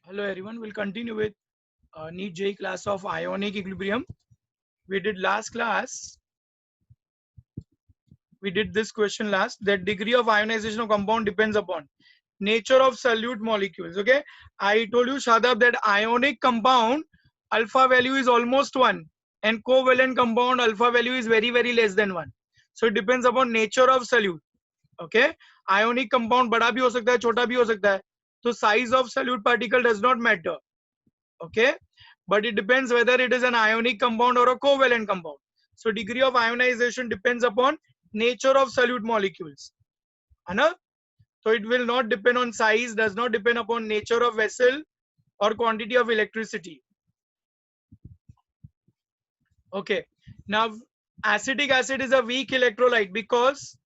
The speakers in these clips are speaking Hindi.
Hello everyone, we'll continue with NEET JEE class of ionic equilibrium. We did last class, we did this question last, that degree of ionization of compound depends upon nature of solute molecules. Okay, I told you Shadab that ionic compound alpha value is almost 1 and covalent compound alpha value is very less than 1. So it depends upon nature of solute. Okay, ionic compound बड़ा भी हो सकता है, छोटा भी हो सकता है, तो size of solute particle does not matter. Okay, but it depends whether it is an ionic compound or a covalent compound. So degree of ionization depends upon nature of solute molecules, है ना? So it will not depend on size, does not depend upon nature of vessel or quantity of electricity. Okay, now acetic acid is a weak electrolyte because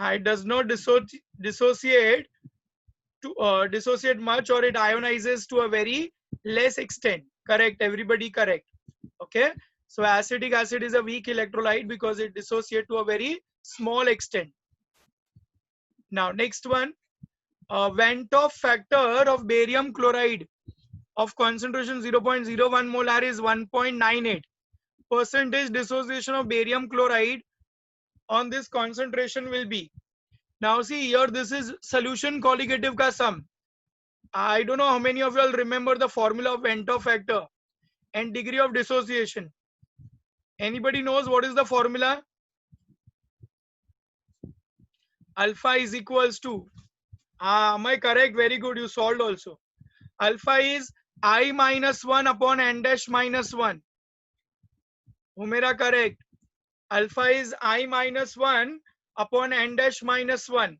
it does not dissociate dissociate much, or it ionizes to a very less extent. Correct, everybody correct. Okay, so acetic acid is a weak electrolyte because it dissociates to a very small extent. Now next one, Van 't Hoff factor of barium chloride of concentration 0.01 molar is 1.98. Percentage dissociation of barium chloride on this concentration will be. Now see here, this is solution colligative ka sum. I don't know how many of you all remember the formula of Van 't Hoff factor and degree of dissociation. Anybody knows what is the formula? Alpha is equals to, am I correct? Very good, you solved also. Alpha is I minus 1 upon n dash minus 1. Humera correct. Alpha is I minus 1 upon n dash minus 1.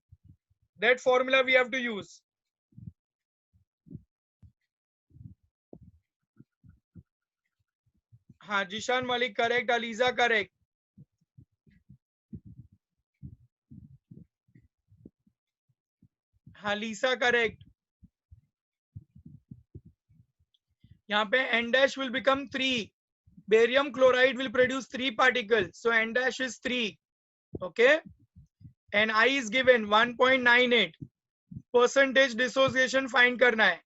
That formula we have to use. Jishan Malik correct, Aliza correct. Lisa correct. यहाँ पे n dash will become 3. Barium chloride will produce 3 particles. So n dash is 3. Okay. And I is given 1.98. Percentage dissociation find करना है.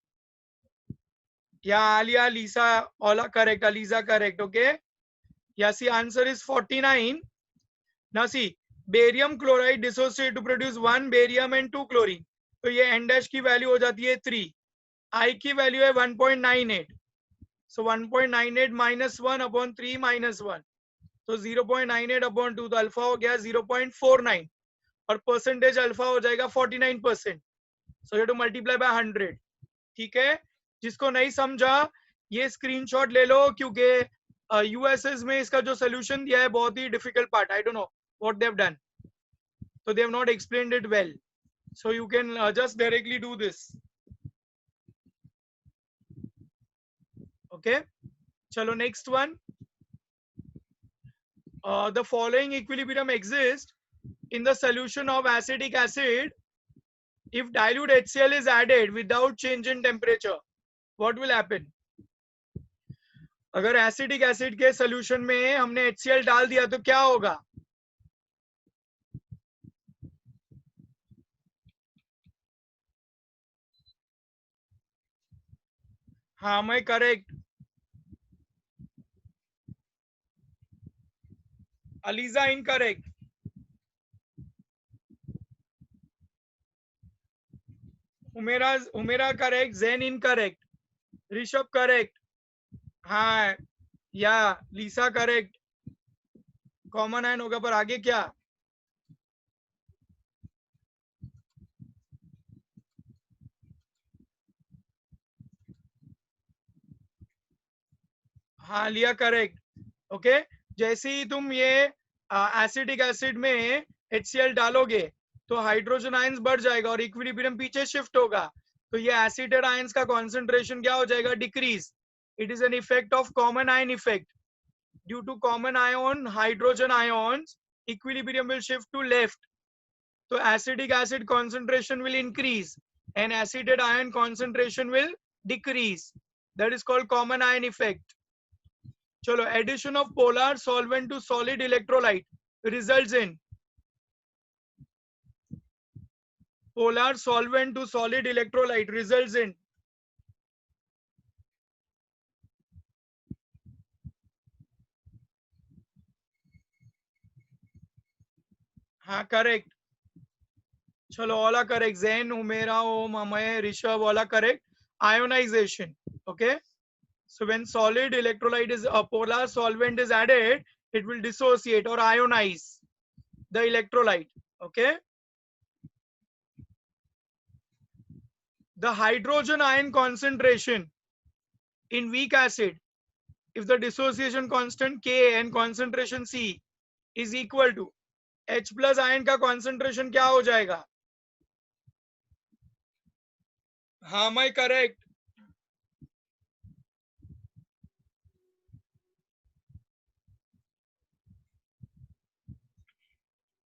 Yeah, Alia, Lisa, all are correct. Aliza correct. Okay. Yeah, see, answer is 49. Now see, barium chloride dissociate to produce 1 barium and 2 chlorine. तो ये n dash की वैल्यू हो जाती है 3. I की वैल्यू है 1.98. So 1.98 minus 1 upon 3 minus 1. तो 0.98 upon 2 तो अल्फा हो गया 0.49 और परसेंटेज अल्फा हो जाएगा 49%. So you have to multiply by 100. ठीक है, जिसको नहीं समझा ये स्क्रीनशॉट ले लो, क्योंकि यूएसएस में इसका जो सोल्यूशन दिया है बहुत ही difficult part. I don't know what they have done, so they have not explained it well, so you can just directly do this. Okay, chalo next one. The following equilibrium exists in the solution of acetic acid if dilute HCl is added without change in temperature. What will happen? अगर एसिडिक एसिड के सोल्यूशन में हमने HCl डाल दिया तो क्या होगा? हाँ, मैं correct. Aliza incorrect. Umera correct. Jain incorrect. Rishabh correct. हाँ, या लीसा करेक्ट. कॉमन आयन होगा, पर आगे क्या? हाँ, लिया करेक्ट. ओके, जैसे ही तुम ये एसिडिक एसिड में HCl डालोगे तो हाइड्रोजन आयंस बढ़ जाएगा और इक्विलिब्रियम पीछे शिफ्ट होगा, तो ये एसिडेड आयंस का कॉन्सेंट्रेशन क्या हो जाएगा? Decrease. It is an effect of common ion effect. Due to common ion hydrogen ions, equilibrium will shift to left. So acidic acid concentration will increase and acidated ion concentration will decrease. That is called common ion effect. Chalo, addition of polar solvent to solid electrolyte results in polar solvent to solid electrolyte results in correct. Chalo, all are correct. Zen, Umera, Om, Amay, Rishabh, all are correct. Ionization. Okay. So when solid electrolyte is a polar solvent is added, it will dissociate or ionize the electrolyte. Okay. The hydrogen ion concentration in weak acid, if the dissociation constant K and concentration C is equal to H plus ion का concentration क्या हो जाएगा? हाँ, मैं correct.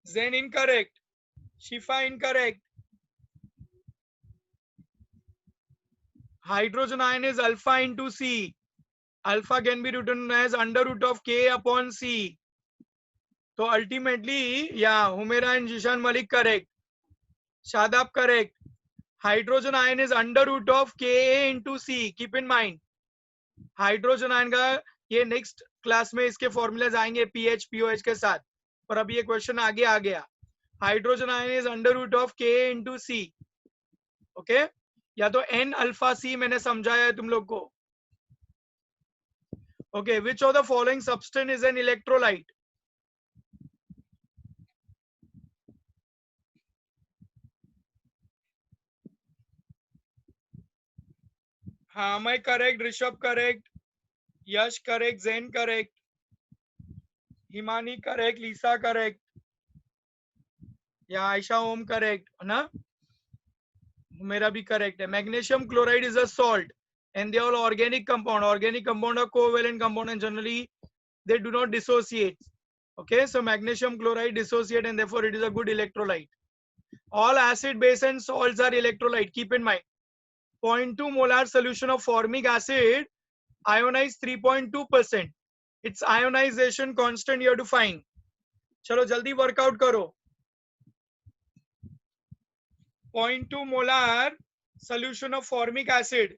Zen incorrect. Shifa incorrect. Hydrogen ion is alpha into C. Alpha can be written as under root of K upon C. So ultimately, yeah, Humera and Jishan Malik correct. Shadab correct. Hydrogen ion is under root of Ka into C. Keep in mind. Hydrogen ion का ये नेक्स्ट क्लास में इसके फॉर्मूलाज आएंगे पीएच पीओएच के साथ, पर अभी ये क्वेश्चन आगे आ गया. Hydrogen ion is under root of K into C. Okay, या तो एन अल्फा सी मैंने समझाया है तुम लोग को. Okay, which of the following substance is an electrolyte? हाँ, मैं correct, Rishabh correct, Yash correct, Jain correct, Himani correct, Lisa correct, या आयशा ओम करेक्ट ना. मेरा भी करेक्ट है. Magnesium chloride is a salt and they are all organic compound. Organic compound are covalent compound and generally they do not dissociate. Okay, so magnesium chloride dissociate and therefore it is a good electrolyte. All acid base and salts are electrolyte. Keep in mind, 0.2 molar solution of formic acid ionized 3.2%. Its ionization constant you have to find. चलो जल्दी वर्कआउट करो. 0.2 molar solution of formic acid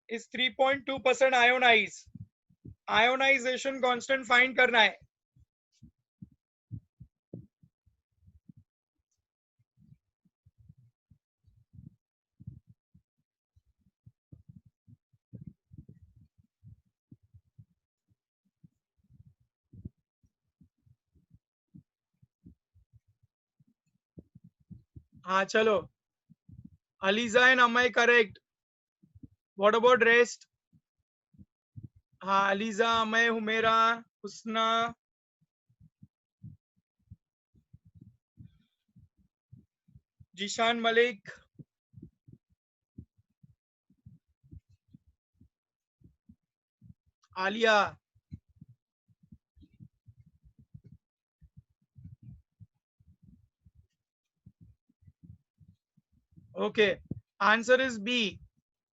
is 3.2% ionized. Ionization constant find करना है. हाँ चलो, Aliza and Amay correct. What about rest? हाँ, Aliza, Amay, Humera, Husna, Jishan Malik, Alia. Okay, answer is B.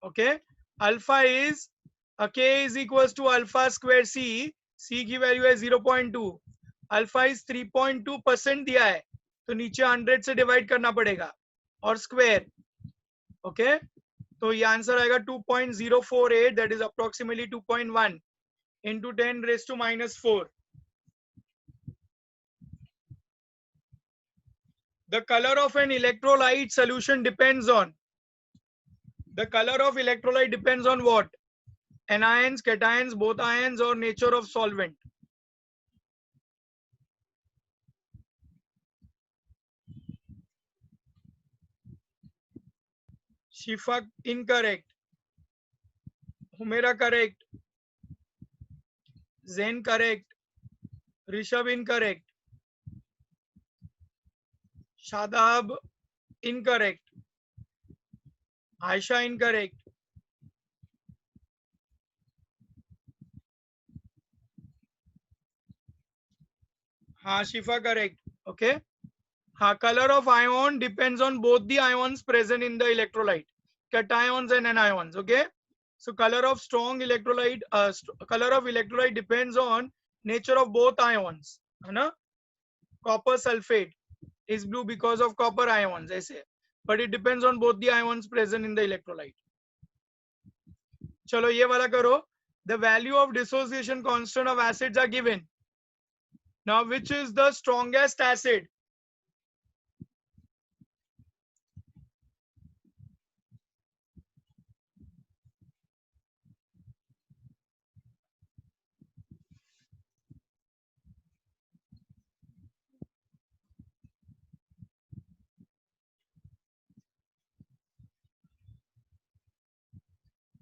Okay, alpha is K is equals to alpha square C. C की वैल्यू है 0.2. अल्फा इज 3.2% दिया है, तो नीचे 100 से डिवाइड करना पड़ेगा और स्क्वायर. ओके, तो ये आंसर आएगा 2.048, that is approximately 2.1 into 10 raised to minus 4. The color of an electrolyte solution depends on, the color of electrolyte depends on what? Anions, cations, both ions, or nature of solvent? Shifa incorrect. Humera correct. Zen correct. Rishabh incorrect. Shadab incorrect. Aisha incorrect. हाँ, शिफा करेक्ट. ओके, हाँ, color of ion depends on both the ions present in the electrolyte, cations and anions. Okay, so color of electrolyte depends on nature of both ions, है ना? Copper sulfate is blue because of copper ions, ऐसे, but it depends on both the ions present in the electrolyte. चलो ये वाला करो. The value of dissociation constant of acids are given. Now, which is the strongest acid?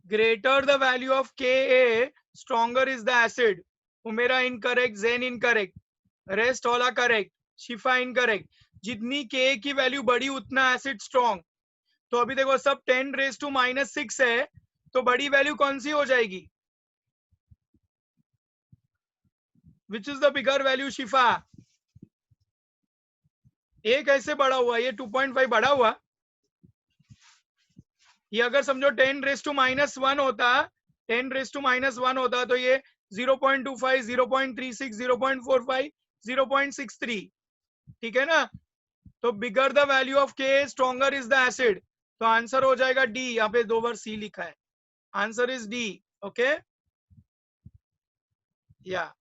Greater the value of Ka, stronger is the acid. Humera incorrect, Zen incorrect, rest all are correct, Shifa incorrect. जितनी Ka की वैल्यू बड़ी उतना एसिड स्ट्रॉन्ग. तो अभी देखो सब 10⁻⁻⁶ है, तो बड़ी वैल्यू कौन सी हो जाएगी? Which is the bigger value शिफा? ये कैसे बढ़ा हुआ? ये 2.5 बढ़ा हुआ. ये अगर समझो 10⁻⁻1 होता, 10⁻⁻1 होता तो ये 0.25, 0.36, 0.45, 0.63. ठीक है ना? तो बिगर द वैल्यू ऑफ के, स्ट्रॉन्गर इज द एसिड. तो आंसर हो जाएगा डी. यहाँ पे 2 बार सी लिखा है. Answer is D. ओके, या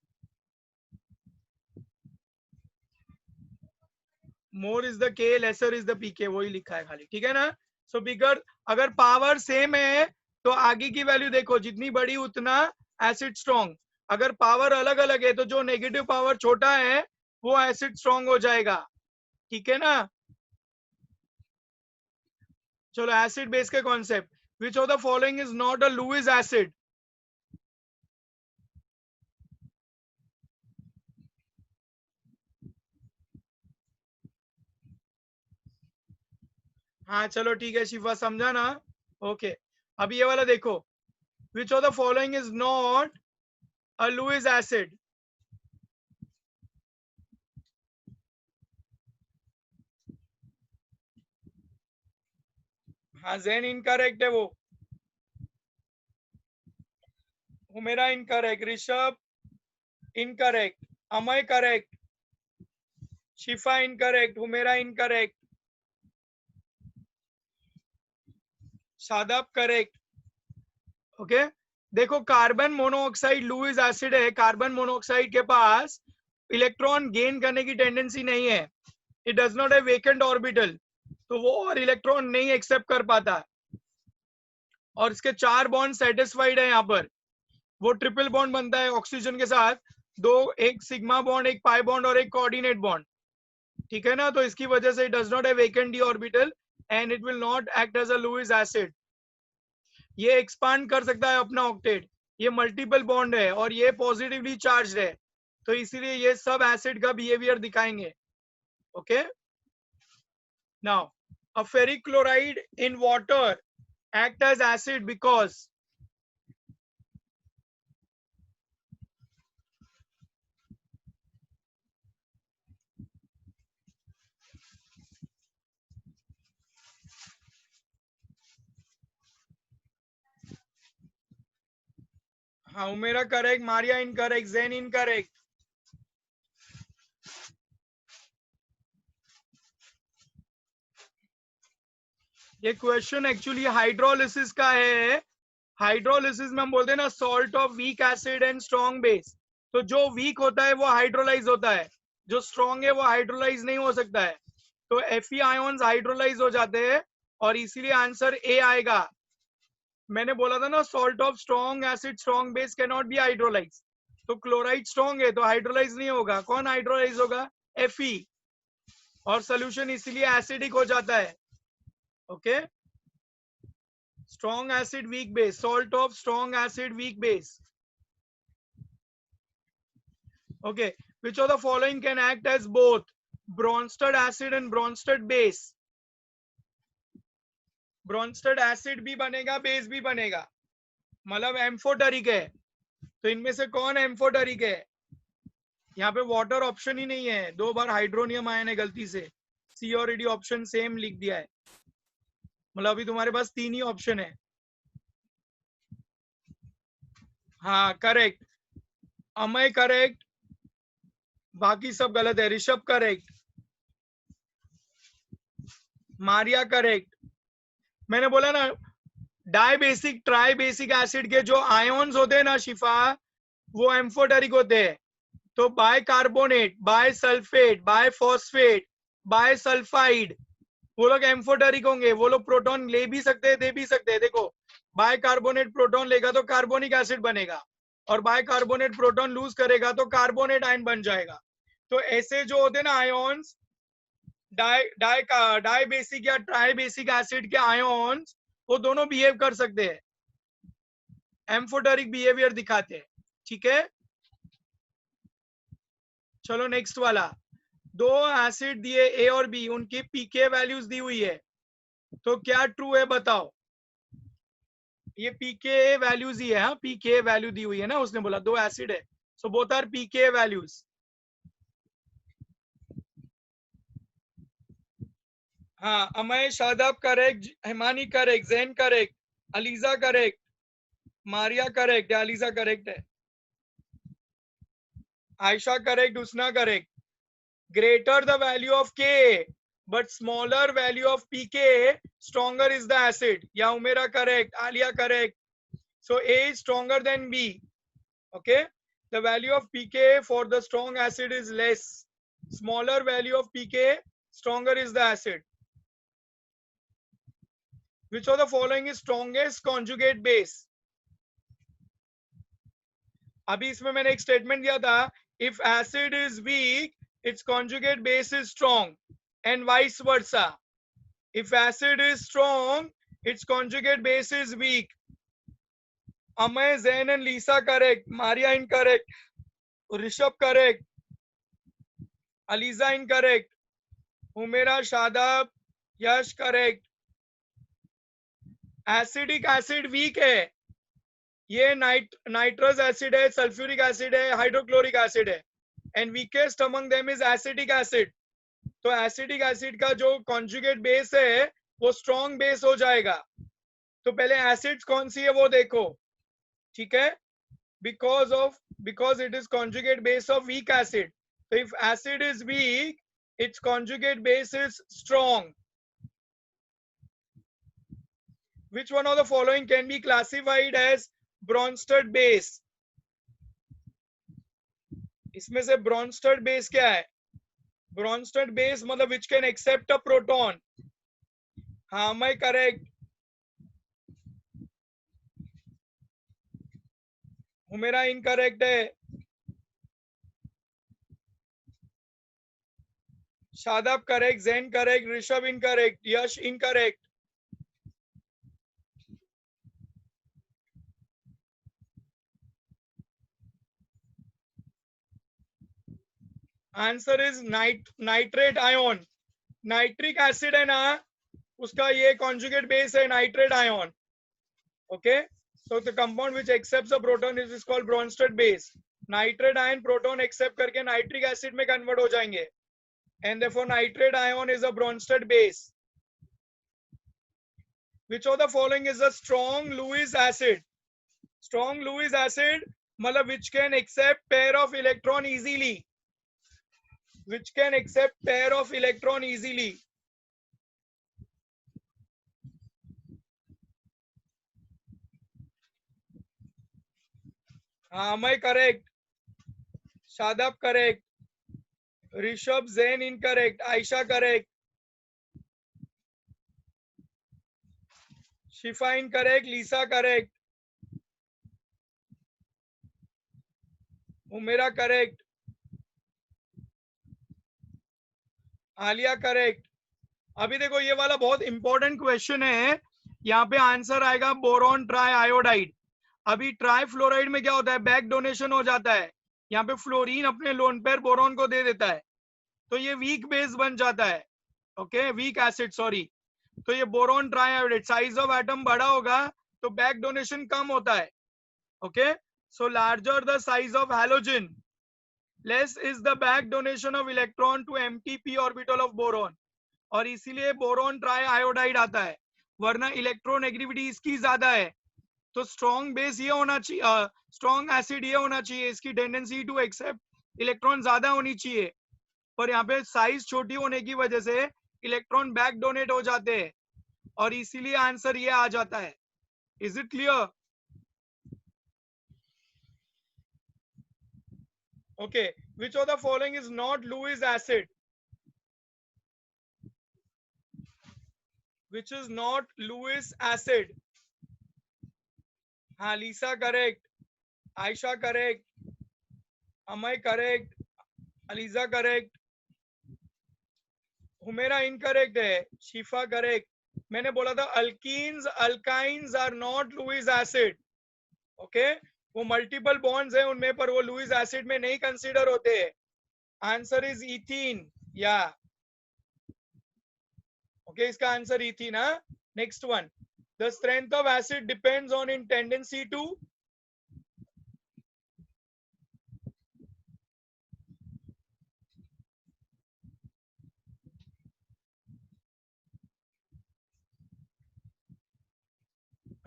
मोर इज द के, लेसर इज द पीके, वही लिखा है खाली. ठीक है ना? सो बिगर, अगर पावर सेम है तो आगे की वैल्यू देखो, जितनी बड़ी उतना एसिड स्ट्रॉन्ग. अगर पावर अलग अलग है तो जो नेगेटिव पावर छोटा है वो एसिड स्ट्रॉन्ग हो जाएगा. ठीक है ना? चलो एसिड बेस के concept. Which of the following is not a Lewis acid? हाँ चलो ठीक है शिफा, समझा ना? ओके, अब ये वाला देखो. Which of the following is not a Lewis acid? हाँ, जेन इनकरेक्ट है वो. Humera incorrect, Rishabh incorrect, Amay correct, Shifa incorrect, Humera incorrect, Shadab correct. Okay, देखो कार्बन मोनोऑक्साइड लुईस एसिड है. कार्बन मोनोऑक्साइड के पास इलेक्ट्रॉन गेन करने की टेंडेंसी नहीं है. It does not have vacant orbital, तो वो और इलेक्ट्रॉन नहीं एक्सेप्ट कर पाता. और इसके 4 बॉन्ड सेटिस्फाइड है. यहाँ पर वो ट्रिपल बॉन्ड बनता है ऑक्सीजन के साथ, एक सिग्मा बॉन्ड, एक पाई बॉन्ड और एक कोऑर्डिनेट बॉन्ड. ठीक है ना? तो इसकी वजह से it does not have vacant d orbital and it will not act as a Lewis acid. ये एक्सपांड कर सकता है अपना ऑक्टेट. ये मल्टीपल बॉन्ड है और ये पॉजिटिवली चार्ज है, तो इसीलिए ये सब एसिड का बिहेवियर दिखाएंगे. Okay, now a ferric chloride in water act as acid because हाँ, मेरा करेक्ट, मारिया इनकरेक्ट, जेन इनकरेक्ट. ये क्वेश्चन एक्चुअली हाइड्रोलिसिस का है. हाइड्रोलिसिस में हम बोलते हैं ना salt of weak acid and strong base. तो जो वीक होता है वो हाइड्रोलाइज होता है, जो स्ट्रॉन्ग है वो हाइड्रोलाइज नहीं हो सकता है. तो Fe आयंस हाइड्रोलाइज हो जाते हैं और इसीलिए आंसर ए आएगा. मैंने बोला था ना salt of strong acid strong base can not be hydrolyse. तो क्लोराइड स्ट्रॉन्ग है तो हाइड्रोलाइज नहीं होगा. कौन हाइड्रोलाइज होगा? Fe. और सोल्यूशन इसीलिए एसिडिक हो जाता है. Okay, strong acid weak base, salt of strong acid weak base. Okay, which of the following can act as both Bronsted acid and Bronsted base? Bronsted acid भी बनेगा, बेस भी बनेगा, मतलब एम्फोटेरिक है. तो इनमें से कौन एम्फोटेरिक है? यहाँ पे वाटर ऑप्शन ही नहीं है. 2 बार हाइड्रोनियम आयन है गलती से. सी और डी ऑप्शन सेम लिख दिया है, मतलब अभी तुम्हारे पास 3 ही ऑप्शन है। हाँ करेक्ट, अमय करेक्ट, बाकी सब गलत है। Rishabh correct, Maria correct. मैंने बोला ना di basic tri basic acid के जो आयोन्स होते हैं ना शिफा, वो एम्फोटेरिक होते हैं। तो bicarbonate, bisulphate, biphosphate, bisulphide, वो लोग एम्फोटेरिक होंगे। वो लोग प्रोटॉन ले भी सकते हैं, दे भी सकते हैं। देखो बाय कार्बोनेट प्रोटॉन लेगा तो कार्बोनिक एसिड बनेगा, और बाय कार्बोनेट प्रोटॉन लूज करेगा तो कार्बोनेट आयन बन जाएगा। तो ऐसे जो होते हैं ना आयोन्स, डाई बेसिक या ट्राई बेसिक एसिड के आयोन्स, वो दोनों बिहेव कर सकते हैं, एम्फोटेरिक बिहेवियर दिखाते हैं। ठीक है, चलो नेक्स्ट वाला। दो एसिड दिए ए और बी, उनकी पीके वैल्यूज दी हुई है, तो क्या ट्रू है बताओ। ये पीके वैल्यूज ही है, हाँ पीके वैल्यू दी हुई है ना, उसने बोला दो एसिड है, so both are pK values. हाँ Amay Shadab correct, Himani correct, Jain correct, Aliza correct, Maria correct, Aliza correct है, Ayesha correct, Usna correct. Greater the value of Ka but smaller value of Pk, stronger is the acid. Yeah, Umera correct, Alia correct. So A is stronger than B. Okay, the value of Pk for the strong acid is less. Smaller value of Pk, stronger is the acid. Which of the following is strongest conjugate base? अभी इसमें मैंने एक स्टेटमेंट दिया था, if acid is weak its conjugate base is strong and vice versa. If acid is strong its conjugate base is weak. Amay, Zain and Lisa correct, Maria incorrect, Rishabh correct, Aliza incorrect, Humera, Shadab, Yash correct. Acidic acid weak है, ये नाइट्रस एसिड है, सल्फ्यूरिक एसिड है, हाइड्रोक्लोरिक एसिड है, and weakest among them is acetic acid. तो एसिडिक एसिड का जो कॉन्जुगेट बेस है वो स्ट्रॉन्ग बेस हो जाएगा। तो पहले एसिड्स कौन सी है वो देखो, ठीक है, because it is conjugate base of weak acid. So if acid is weak its conjugate base is strong. Which one of the following can be classified as Bronsted base? इसमें से Bronsted base क्या है? Bronsted base मतलब which can accept a proton. हाँ मैं करेक्ट, मेरा इनकरेक्ट है, Shadab correct, Jain correct, Rishabh incorrect, Yash incorrect. Answer is nitrate ion. Nitric acid है ना, उसका ये कॉन्जुगेट बेस है nitrate ion. Okay, so the compound which accepts a proton is called Bronsted base. Nitrate ion proton accept करके नाइट्रिक एसिड में कन्वर्ट हो जाएंगे, and therefore nitrate ion is a Bronsted base. Which of the following is a strong Lewis acid? Strong Lewis acid मतलब which can accept pair of electron easily, which can accept pair of electron easily. हाँ मैं correct, Shadab correct, Rishabh Jain incorrect, Ayesha correct, Shifa incorrect, Lisa correct, Umera correct, Aliya correct. अभी देखो ये वाला बहुत इंपॉर्टेंट क्वेश्चन है, यहाँ पे आंसर आएगा बोरॉन ट्राई आयोडाइड। अभी ट्राई फ्लोराइड में क्या होता है, बैक डोनेशन हो जाता है, यहाँ पे फ्लोरीन अपने लोन पेयर बोरॉन को दे देता है, तो ये वीक बेस बन जाता है। Okay, weak acid sorry. तो ये boron try iodide, size of atom बड़ा होगा तो बैक डोनेशन कम होता है। Okay, so larger the size of halogen, less is the back donation of electron to empty p orbital of boron. और इसीलिए बोरॉन ट्राई आयोडाइड आता है, वरना इलेक्ट्रोनेगेटिविटी इसकी ज्यादा है। तो स्ट्रॉन्ग बेस ये होना चाहिए, स्ट्रॉन्ग एसिड ये होना चाहिए, इसकी टेंडेंसी टू एक्सेप्ट इलेक्ट्रॉन ज्यादा होनी चाहिए, पर यहाँ पे साइज छोटी होने की वजह से इलेक्ट्रॉन बैक डोनेट हो जाते हैं, और इसीलिए आंसर ये आ जाता है। Is it clear? Okay, which of the following is not Lewis acid? Which is not Lewis acid? हाँ, Lisa correct, Aisha correct, Amay correct, Aliza correct, Humera incorrect है, शिफा करेक्ट। मैंने बोला था alkenes alkynes are not Lewis acid. Okay, वो मल्टीपल बॉन्ड्स है उनमें, पर वो लुईस एसिड में नहीं कंसीडर होते। आंसर इज इथीन, या ओके, इसका आंसर इथीन। हाँ, next one, the strength of acid depends on in tendency to,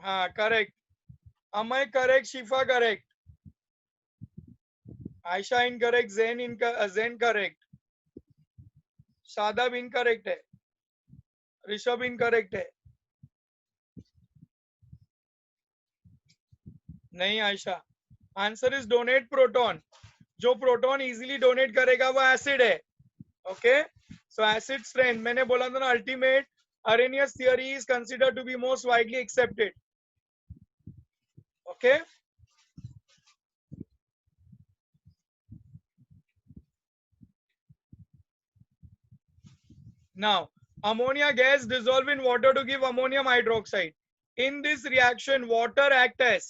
हाँ correct, Amay correct, Shifa correct, Aisha incorrect, Jane correct, Shadab incorrect है, ऋषभ इनकरेक्ट है। नहीं Aisha, answer is donate proton. जो प्रोटॉन इजीली डोनेट करेगा वो एसिड है। ओके, सो एसिड स्ट्रेंथ मैंने बोला था ना, ultimate Arrhenius theory is considered to be most widely accepted. Okay, now ammonia gas dissolve in water to give ammonium hydroxide. In this reaction water act as,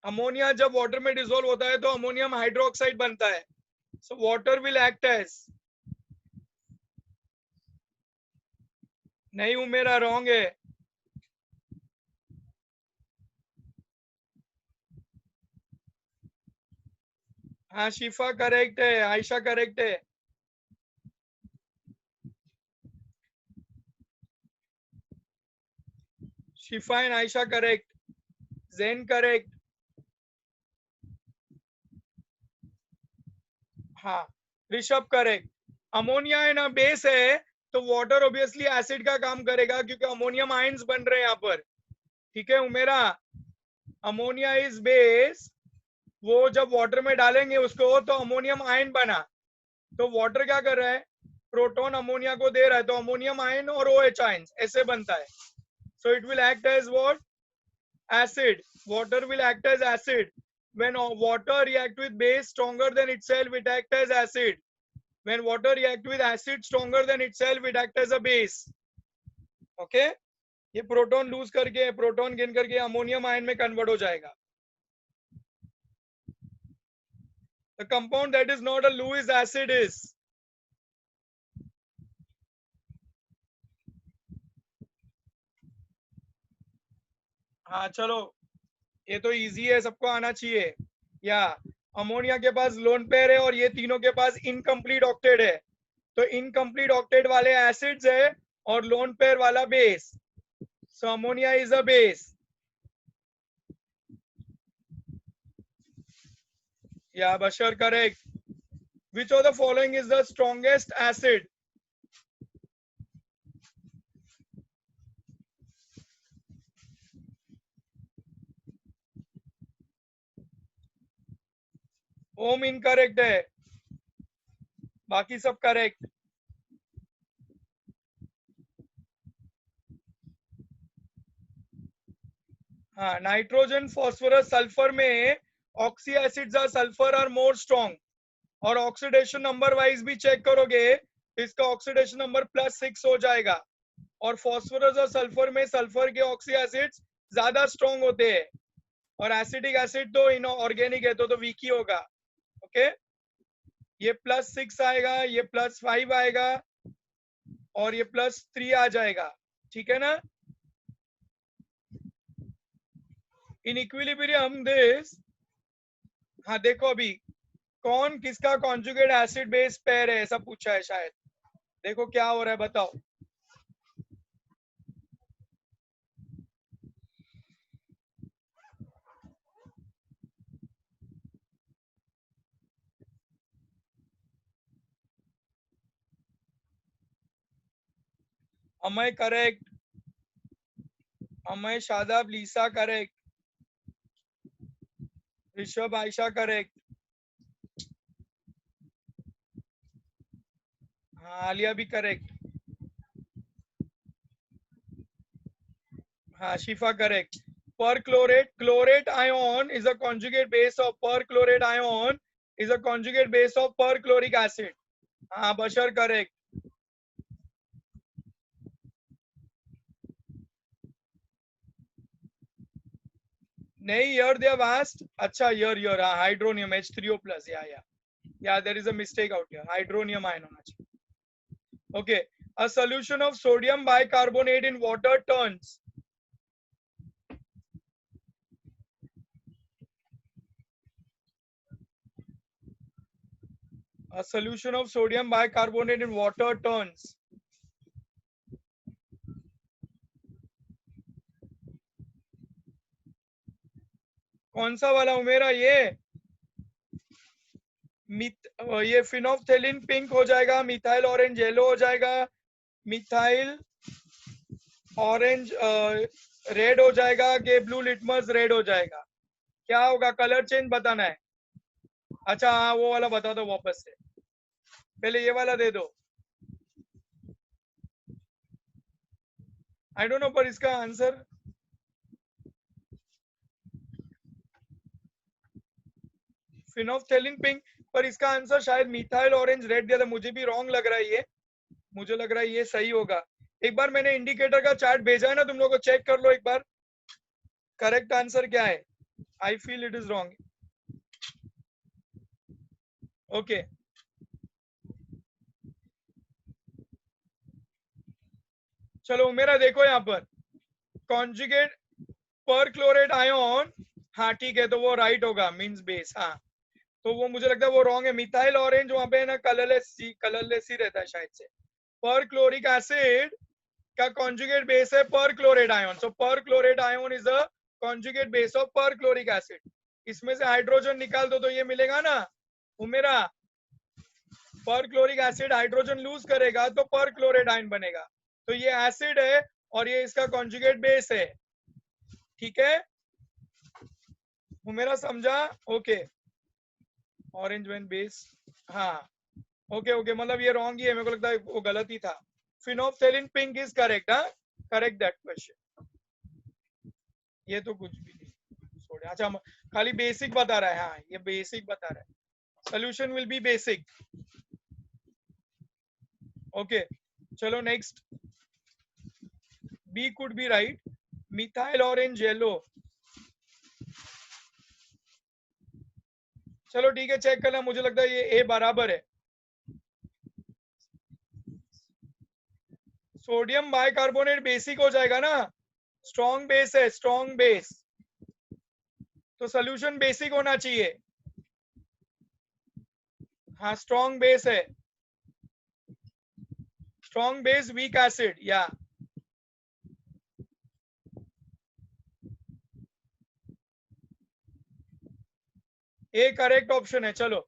ammonia जब वाटर में डिसॉल्व होता है तो अमोनियम हाइड्रोक्साइड बनता है, so water will act as, नहीं हूं मेरा रॉन्ग है। हाँ शिफा करेक्ट है, आयशा करेक्ट है, Shifa and Aisha correct, Jane correct, हाँ ऋषभ करेक्ट। अमोनिया है ना बेस है, तो वाटर ऑब्वियसली एसिड का काम करेगा क्योंकि अमोनियम आयंस बन रहे हैं यहाँ पर। ठीक है उमेरा, अमोनिया इज बेस, वो जब वाटर में डालेंगे उसको तो अमोनियम आयन बना, तो वाटर क्या कर रहा है, प्रोटॉन अमोनिया को दे रहा है, तो अमोनियम आयन और OH आयंस ऐसे बनता है। So it will act as what, acid. Water will act as acid. When water react with base stronger than itself, it act as acid. When water react with acid stronger than itself, it act as a base. Okay, ये प्रोटॉन लूज करके प्रोटॉन गेन करके अमोनियम आयन में कन्वर्ट हो जाएगा। The compound that is not a Lewis acid is, हाँ चलो ये तो इजी है, सबको आना चाहिए। या अमोनिया के पास लोन पेयर है और ये तीनों के पास इनकम्प्लीट ऑक्टेट है, तो इनकम्प्लीट ऑक्टेट वाले एसिड्स है और लोन पेयर वाला base, so ammonia is a base. या Bashar correct. Which of the following is the strongest acid? Om incorrect है, बाकी सब करेक्ट। हाँ, नाइट्रोजन फॉस्फोरस सल्फर में oxy acids are sulphur are more strong, और ऑक्सीडेशन नंबर वाइज भी चेक करोगे इसका ऑक्सीडेशन नंबर +6 हो जाएगा, और फॉस्फोरस और सल्फर में सल्फर के ऑक्सी एसिड्स ज्यादा स्ट्रॉन्ग होते हैं, और एसिडिक एसिड तो इनऑर्गेनिक है तो वीक ही होगा। ओके, ये +6 आएगा, ये +5 आएगा, और ये +3 आ जाएगा। ठीक है ना, इन इक्विलिब्रियम दिस, हाँ देखो अभी कौन किसका कॉन्जुगेट एसिड बेस पेयर है, ऐसा पूछा है शायद। देखो क्या हो रहा है, बताओ। Amay correct, Amay, Shadab, Lisa correct, Rishabh, Ayesha correct, हाँ आलिया भी करेक्ट, हाँ Shifa correct. Perchlorate, chlorate ion is a conjugate base of perchlorate ion is a conjugate base of perchloric acid. हाँ बशर करेक्ट। नहीं यार दे हैव आस्क्ड, अच्छा यार hydronium H3O plus, yeah there is a mistake out here, hydronium ion होना चाहिए। Okay, a solution of sodium bicarbonate in water turns, a solution of sodium bicarbonate in water turns, कौन सा वाला हूं मेरा ये फिनोफ्थेलिन पिंक हो जाएगा, मिथाइल ऑरेंज येलो हो जाएगा, मिथाइल ऑरेंज रेड हो जाएगा, कि ब्लू लिटमस रेड हो जाएगा, क्या होगा, कलर चेंज बताना है। अच्छा हाँ वो वाला बता दो वापस से, पहले ये वाला दे दो। आई डोंट नो, पर इसका आंसर फिनोफ्थेलिन पिंक, पर इसका आंसर शायद मिथाइल ऑरेंज रेड दिया था, मुझे भी रॉन्ग लग रहा है ये, मुझे लग रहा है ये सही होगा। एक बार मैंने इंडिकेटर का चार्ट भेजा है ना तुम लोगों को, चेक कर लो एक बार, करेक्ट आंसर क्या है। I feel it is wrong. Okay चलो मेरा देखो यहाँ पर कॉन्जुगेट पर क्लोरेट आयोन, हाँ ठीक है, तो वो राइट होगा, मींस बेस, हाँ तो वो मुझे लगता है वो रॉन्ग है। मिथाइल ऑरेंज वहां पे ना कलरलेस ही रहता है शायद से। पर क्लोरिक एसिड का कॉन्जुगेट बेस है पर क्लोरेट आयोन, सो पर chlorate ion is a conjugate base of पर क्लोरिक एसिड। इसमें से हाइड्रोजन निकाल दो तो ये मिलेगा ना, वो मेरा पर क्लोरिक एसिड हाइड्रोजन लूज करेगा तो पर क्लोरेट आयन बनेगा, तो ये एसिड है और ये इसका कॉन्जुगेट बेस है, ठीक है, वो मेरा समझा। ओके, ऑरेंज वेन बेस, हाँ ओके मतलब ये रॉन्ग ही है, मेरे को लगता है वो गलत ही था। फिनोफ्थेलिन पिंक इज करेक्ट, हाँ करेक्ट दैट क्वेश्चन, ये तो कुछ भी नहीं छोड़े। अच्छा खाली बेसिक बता रहा है, हाँ ये बेसिक बता रहा है, solution will be basic. Okay चलो next, B could be right, methyl orange yellow, चलो ठीक है चेक करना, मुझे लगता है ये ए बराबर है। सोडियम बाइकार्बोनेट बेसिक हो जाएगा ना, स्ट्रॉन्ग बेस है, स्ट्रॉन्ग बेस, तो सोल्यूशन बेसिक होना चाहिए, हाँ स्ट्रॉन्ग बेस है, स्ट्रॉन्ग बेस वीक एसिड, या ए करेक्ट ऑप्शन है। चलो,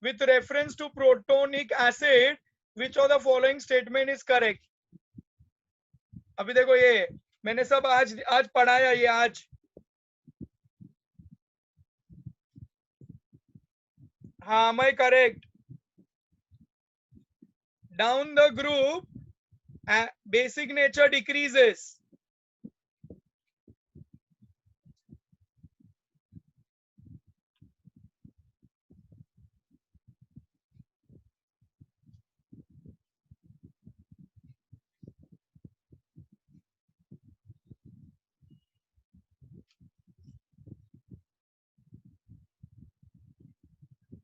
with reference to protonic acid which of the following statement is correct. अभी देखो ये मैंने सब आज आज पढ़ाया, ये आज, हाँ मैं correct, down the group basic nature decreases,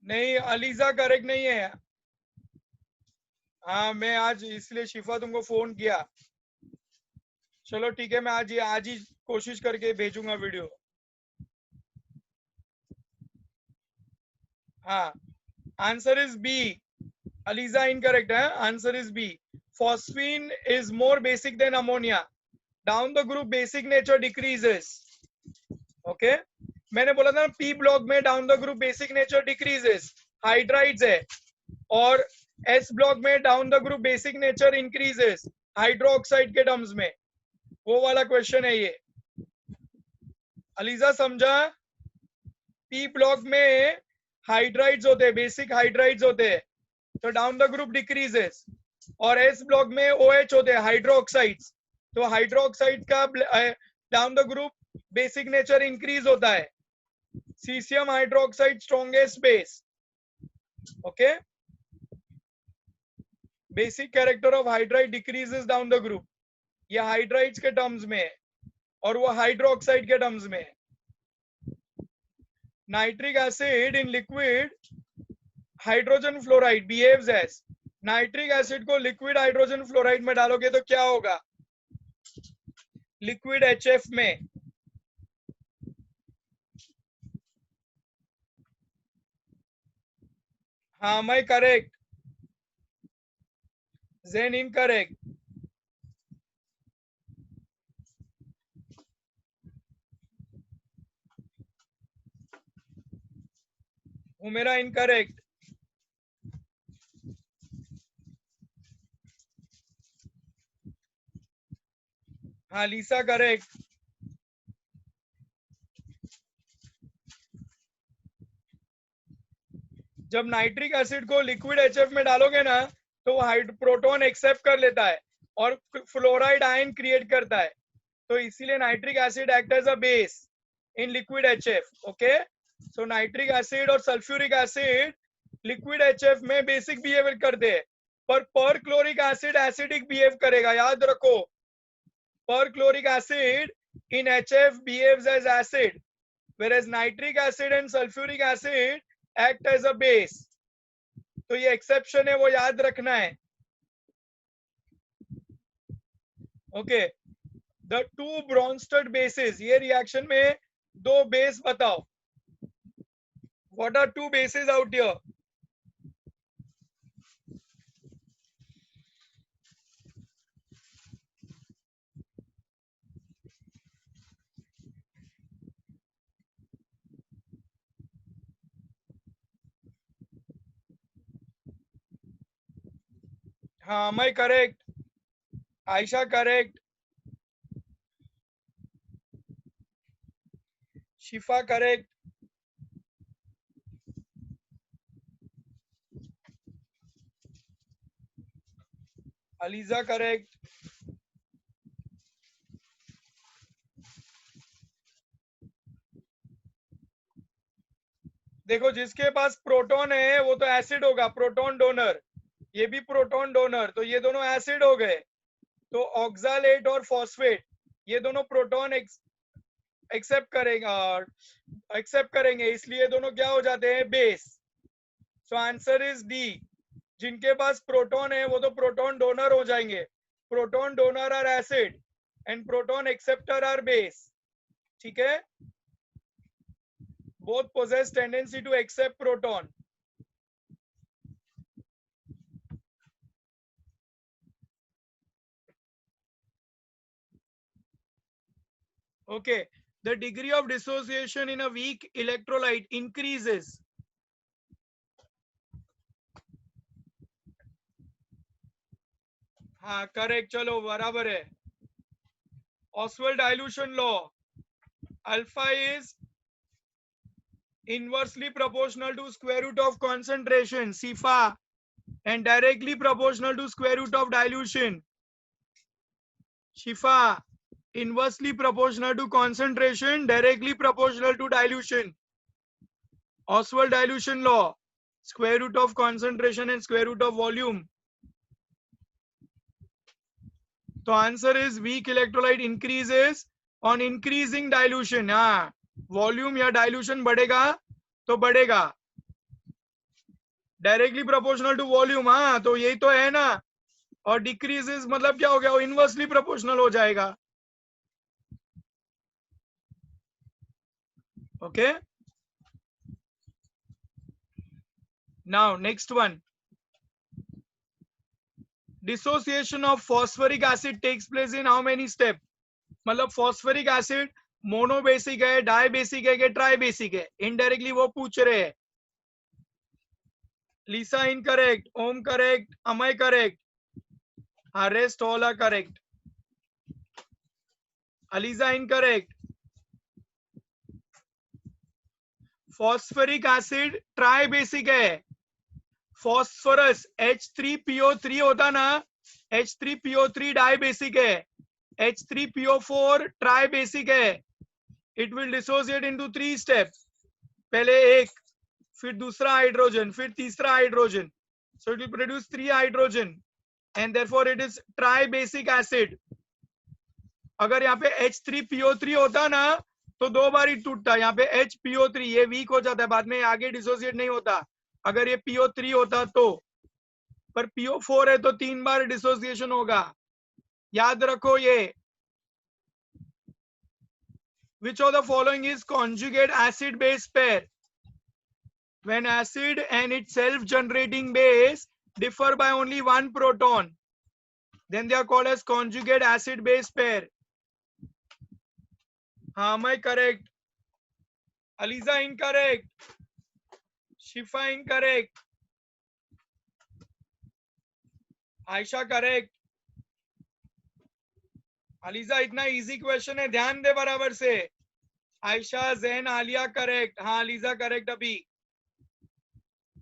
नहीं अलीजा करेक्ट नहीं है, हाँ मैं आज इसलिए शिफा तुमको फोन किया। चलो ठीक है, मैं आज ही कोशिश करके भेजूंगा वीडियो, हाँ answer is B. Aliza incorrect है. Answer is B. Phosphine is more basic than ammonia. Down the group basic nature decreases. Okay. मैंने बोला था P ब्लॉक में down the group basic nature decreases, hydrides है, और S ब्लॉक में down the group basic nature increases hydroxide के टर्म्स में. वो वाला क्वेश्चन है ये. अलीजा समझा? P ब्लॉक में हाइड्राइड्स होते हैं, बेसिक हाइड्राइड्स होते हैं, तो डाउन द ग्रुप डिक्रीजेस. और एस ब्लॉक में OH होते हैं, हाइड्रोक्साइड्स, तो हाइड्रोक्साइड का down the group basic nature increase होता है. Caesium hydroxide strongest base. Okay. Basic character of hydride decreases down the group. ये हाइड्राइड्स के टर्म्स में है और वो हाइड्रोक्साइड के टर्म्स में है. Nitric acid in liquid hydrogen fluoride behaves as. Nitric acid को लिक्विड हाइड्रोजन फ्लोराइड में डालोगे तो क्या होगा? लिक्विड HF में. हाँ मैं करेक्ट. जेन इनकरेक्ट. मेरा इनकरेक्ट. हाँ लीसा करेक्ट. जब नाइट्रिक एसिड को लिक्विड HF में डालोगे ना तो वो प्रोटॉन एक्सेप्ट कर लेता है और फ्लोराइड आयन क्रिएट करता है, तो इसीलिए nitric acid act as a base in liquid HF. ओके. सो नाइट्रिक एसिड और सल्फ्यूरिक एसिड लिक्विड HF में बेसिक बिहेवियर करते हैं, पर परक्लोरिक एसिड एसिडिक बिहेव करेगा. याद रखो, perchloric acid in HF behaves as acid, whereas nitric acid and sulfuric acid act as a base. तो ये एक्सेप्शन है, वो याद रखना है. Okay. The two Bronsted bases, ये रिएक्शन में दो बेस बताओ. What are two bases out here? हाँ मैं correct. Aisha correct. Shifa correct. Aliza correct. देखो जिसके पास प्रोटॉन है वो तो एसिड होगा, प्रोटॉन डोनर. ये भी प्रोटॉन डोनर, तो ये दोनों एसिड हो गए. तो ऑक्सालेट और फॉस्फेट ये दोनों प्रोटॉन एक्सेप्ट करेंगे, इसलिए दोनों क्या हो जाते हैं? Base. So answer is D. जिनके पास प्रोटॉन है वो तो प्रोटॉन डोनर हो जाएंगे. Proton donor are acid and proton acceptor are base. ठीक है. Both possess tendency to accept proton. Okay. The degree of dissociation in a weak electrolyte increases. हाँ करेक्ट. चलो बराबर है. Oswald dilution law. Alpha is inversely proportional to square root of concentration, Sifa, and directly proportional to square root of dilution, Shifa. Inversely proportional to concentration, directly proportional to dilution. Oswald dilution law. Square root of concentration and square root of volume. तो answer is weak electrolyte increases on increasing dilution. हाँ वॉल्यूम या डाइल्यूशन बढ़ेगा तो बढ़ेगा. Directly proportional to volume. हाँ तो यही तो है ना. और डिक्रीजेस मतलब क्या हो गया? वो इनवर्सली प्रोपोर्शनल हो जाएगा. Okay. Now next one, dissociation of phosphoric acid takes place in how many step? मतलब phosphoric acid मोनोबेसिक है, डायबेसिक है कि ट्राइबेसिक है, इनडायरेक्टली वो पूछ रहे हैं. Lisa incorrect, Om correct, Amay correct, rest all are correct. Aliza incorrect. Phosphoric acid tribasic है. फॉस्फोरस H3PO3 होता ना, H3PO3 डायबेसिक है, H3PO4 ट्राइबेसिक है. It will dissociate into 3 step. पहले एक, फिर दूसरा हाइड्रोजन, फिर तीसरा hydrogen. So it will produce 3 hydrogen and therefore it is tribasic acid. अगर यहाँ पे H3PO3 होता ना तो 2 बार ही टूटता. यहाँ पे HPO3 ये वीक हो जाता है, बाद में आगे डिसोसिएट नहीं होता. अगर ये PO3 होता तो, पर PO4 है तो 3 बार डिसोसिएशन होगा. याद रखो ये. Which of the following is conjugate acid base pair? When acid and its self generating base differ by only one proton, then they are called as conjugate acid base pair. हाँ मैं करेक्ट. अलीजा इनकरेक्ट. शिफा इनकरेक्ट. आयशा करेक्ट. अलीजा इतना इजी क्वेश्चन है, ध्यान दे बराबर से. आयशा, जैन, आलिया करेक्ट. हाँ अलीजा करेक्ट. अभी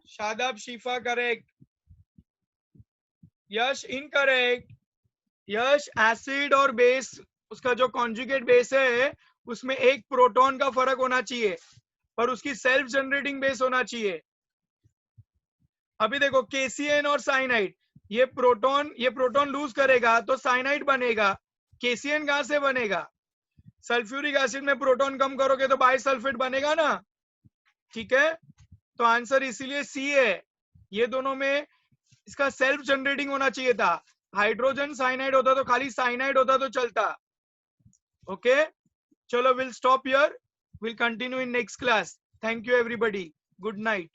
शादाब, शिफा करेक्ट. यश इनकरेक्ट. यश, एसिड और बेस, उसका जो कॉन्जुगेट बेस है उसमें एक प्रोटॉन का फर्क होना चाहिए, पर उसकी सेल्फ जनरेटिंग बेस होना चाहिए. अभी देखो KCN और साइनाइड, ये प्रोटॉन लूज करेगा तो साइनाइड बनेगा. KCN कहां से बनेगा? सल्फ्यूरिक एसिड में प्रोटॉन कम करोगे तो बाइसल्फेट बनेगा ना. ठीक है, तो आंसर इसीलिए सी है. ये दोनों में इसका सेल्फ जनरेटिंग होना चाहिए था. हाइड्रोजन साइनाइड होता तो खाली साइनाइड होता तो चलता. ओके, चलो will stop here, will continue in next class. Thank you everybody, good night.